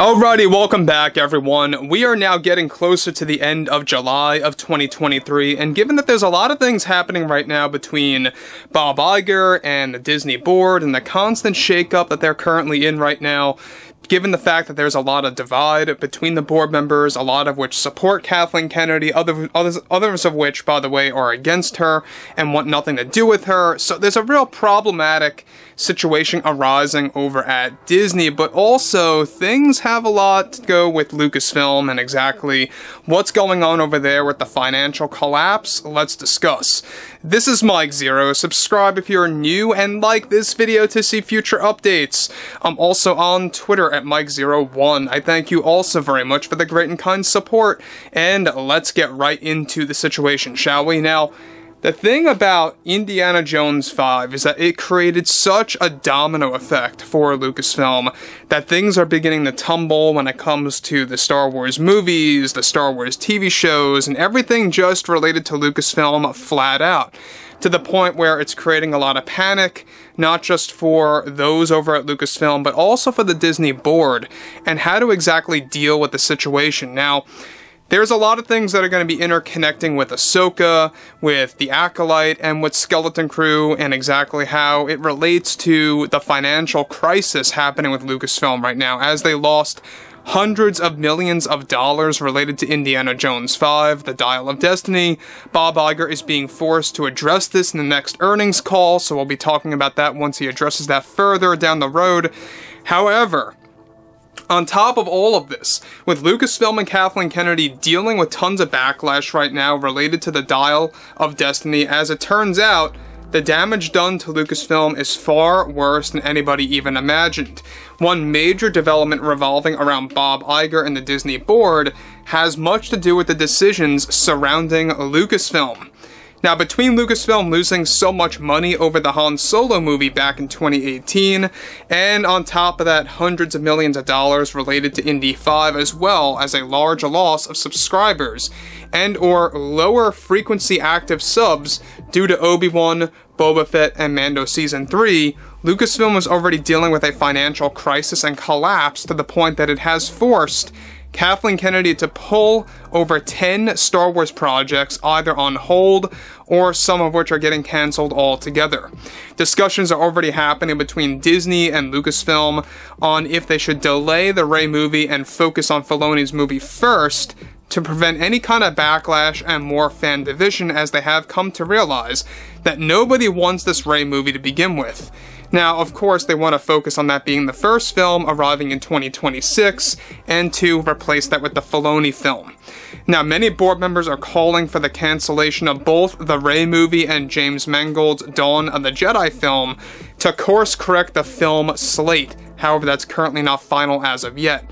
Alrighty, welcome back everyone. We are now getting closer to the end of July of 2023, and given that there's a lot of things happening right now between Bob Iger and the Disney board and the constant shakeup that they're currently in right now, given the fact that there's a lot of divide between the board members, a lot of which support Kathleen Kennedy, others of which, by the way, are against her and want nothing to do with her. So there's a real problematic situation arising over at Disney, but also things have a lot to go with Lucasfilm and exactly what's going on over there with the financial collapse. Let's discuss. This is Mike Zero. Subscribe if you're new and like this video to see future updates. I'm also on Twitter at Mike01. I thank you also very much for the great and kind support, and let's get right into the situation, shall we? Now, the thing about Indiana Jones 5 is that it created such a domino effect for Lucasfilm that things are beginning to tumble when it comes to the Star Wars movies, the Star Wars TV shows, and everything just related to Lucasfilm flat out. To the point where it's creating a lot of panic, not just for those over at Lucasfilm, but also for the Disney board, and how to exactly deal with the situation. Now, there's a lot of things that are going to be interconnecting with Ahsoka, with The Acolyte, and with Skeleton Crew, and exactly how it relates to the financial crisis happening with Lucasfilm right now, as they lost hundreds of millions of dollars related to Indiana Jones 5, The Dial of Destiny. Bob Iger is being forced to address this in the next earnings call, so we'll be talking about that once he addresses that further down the road. However, on top of all of this, with Lucasfilm and Kathleen Kennedy dealing with tons of backlash right now related to the Dial of Destiny, as it turns out, the damage done to Lucasfilm is far worse than anybody even imagined. One major development revolving around Bob Iger and the Disney board has much to do with the decisions surrounding Lucasfilm. Now, between Lucasfilm losing so much money over the Han Solo movie back in 2018, and on top of that, hundreds of millions of dollars related to Indy 5, as well as a large loss of subscribers, and or lower frequency active subs due to Obi-Wan, Boba Fett, and Mando Season 3, Lucasfilm was already dealing with a financial crisis and collapse to the point that it has forced Kathleen Kennedy to pull over 10 Star Wars projects either on hold or some of which are getting cancelled altogether. Discussions are already happening between Disney and Lucasfilm on if they should delay the Rey movie and focus on Filoni's movie first to prevent any kind of backlash and more fan division, as they have come to realize that nobody wants this Rey movie to begin with. Now, of course, they want to focus on that being the first film arriving in 2026, and to replace that with the Filoni film. Now, many board members are calling for the cancellation of both the Rey movie and James Mangold's Dawn of the Jedi film to course correct the film slate. However, that's currently not final as of yet.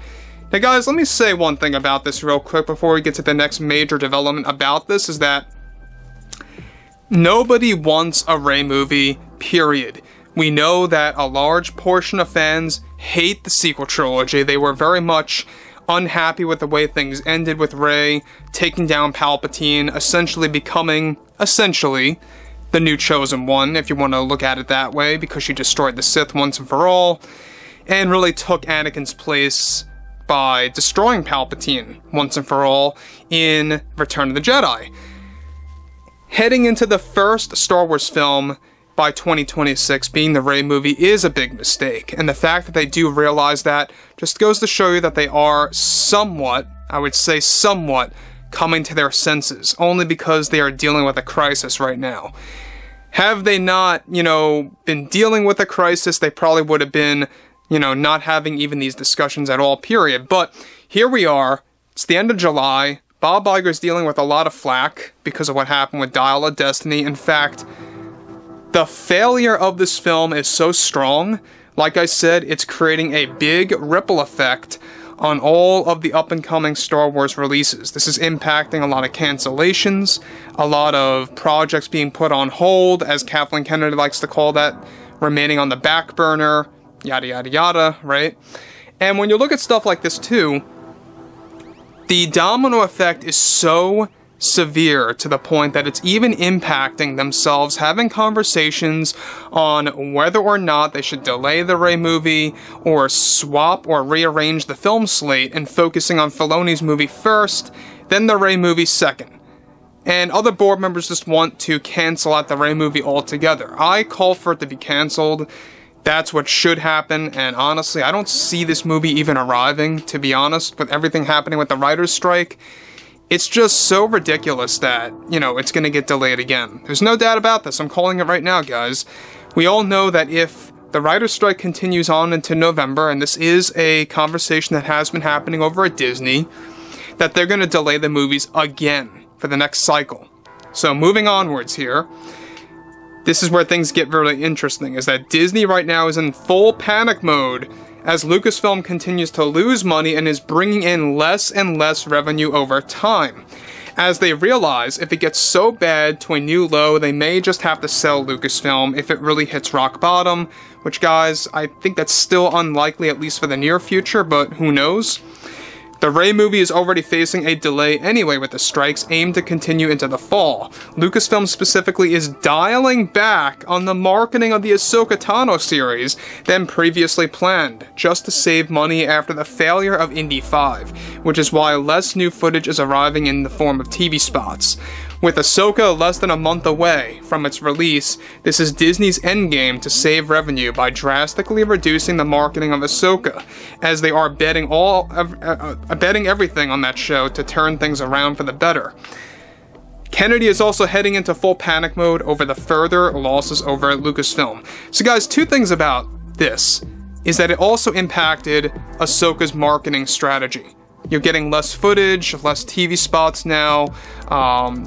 Now, guys, let me say one thing about this real quick before we get to the next major development about this, is that nobody wants a Rey movie, period. We know that a large portion of fans hate the sequel trilogy. They were very much unhappy with the way things ended with Rey taking down Palpatine, essentially becoming, the new Chosen One, if you want to look at it that way, because she destroyed the Sith once and for all, and really took Anakin's place by destroying Palpatine once and for all in Return of the Jedi. Heading into the first Star Wars film by 2026 being the Rey movie is a big mistake, and the fact that they do realize that just goes to show you that they are somewhat, I would say somewhat, coming to their senses, only because they are dealing with a crisis right now. Have they not, been dealing with a crisis, they probably would have been, not having even these discussions at all, period. But here we are, it's the end of July, Bob Iger's dealing with a lot of flack because of what happened with Dial of Destiny. In fact, the failure of this film is so strong, like I said, it's creating a big ripple effect on all of the up-and-coming Star Wars releases. This is impacting a lot of cancellations, a lot of projects being put on hold, as Kathleen Kennedy likes to call that, remaining on the back burner, yada yada yada, right? And when you look at stuff like this too, the domino effect is so severe to the point that it's even impacting themselves having conversations on whether or not they should delay the Rey movie or swap or rearrange the film slate and focusing on Filoni's movie first, then the Rey movie second. And other board members just want to cancel out the Rey movie altogether. I call for it to be canceled. That's what should happen, and honestly, I don't see this movie even arriving, to be honest, with everything happening with the writer's strike. It's just so ridiculous that, it's gonna get delayed again. There's no doubt about this. I'm calling it right now, guys. We all know that if the writer's strike continues on into November, and this is a conversation that has been happening over at Disney, that they're gonna delay the movies again for the next cycle. So moving onwards here, this is where things get really interesting, is that Disney right now is in full panic mode as Lucasfilm continues to lose money and is bringing in less and less revenue over time. As they realize if it gets so bad to a new low, they may just have to sell Lucasfilm if it really hits rock bottom, which, guys, I think that's still unlikely, at least for the near future, but who knows? The Rey movie is already facing a delay anyway, with the strikes aimed to continue into the fall. Lucasfilm specifically is dialing back on the marketing of the Ahsoka Tano series than previously planned, just to save money after the failure of Indy 5, which is why less new footage is arriving in the form of TV spots. With Ahsoka less than a month away from its release, this is Disney's endgame to save revenue by drastically reducing the marketing of Ahsoka, as they are betting everything on that show to turn things around for the better. Kennedy is also heading into full panic mode over the further losses over at Lucasfilm. So guys, two things about this is that it also impacted Ahsoka's marketing strategy. You're getting less footage, less TV spots now,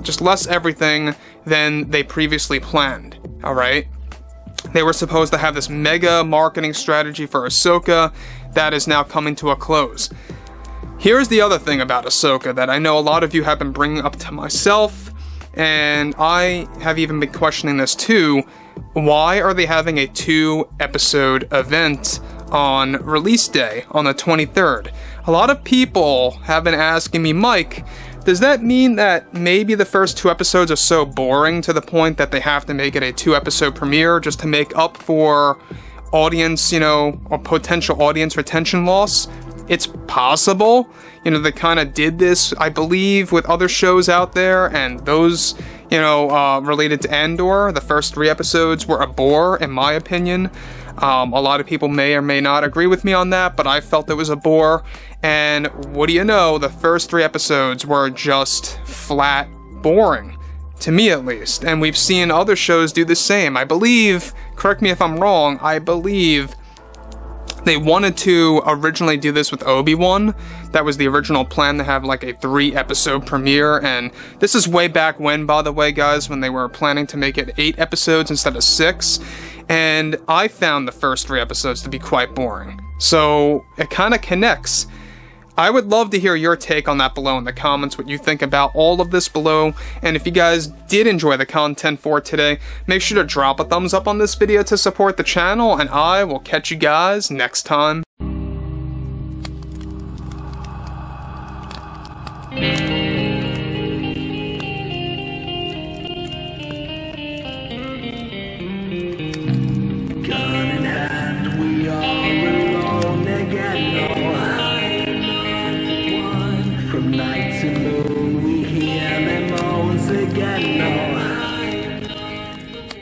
just less everything than they previously planned, alright? They were supposed to have this mega marketing strategy for Ahsoka that is now coming to a close. Here's the other thing about Ahsoka that I know a lot of you have been bringing up to myself, and I have even been questioning this too. Why are they having a 2-episode event on release day on the 23rd? A lot of people have been asking me, Mike, does that mean that maybe the first 2 episodes are so boring to the point that they have to make it a 2-episode premiere just to make up for audience, or potential audience retention loss? It's possible. They kind of did this, I believe, with other shows out there, and those, related to Andor, the first 3 episodes were a bore, in my opinion. A lot of people may or may not agree with me on that, but I felt it was a bore, and what do you know, the first 3 episodes were just flat boring, to me at least, and we've seen other shows do the same. I believe, correct me if I'm wrong, I believe they wanted to originally do this with Obi-Wan. That was the original plan, to have like a 3-episode premiere, and this is way back when, by the way, guys, when they were planning to make it 8 episodes instead of 6, and I found the first 3 episodes to be quite boring. So it kind of connects. I would love to hear your take on that below in the comments, what you think about all of this below, and if you guys did enjoy the content for today, make sure to drop a thumbs up on this video to support the channel, and I will catch you guys next time. Gun in hand, we are alone again. From night to moon, we hear them moans again.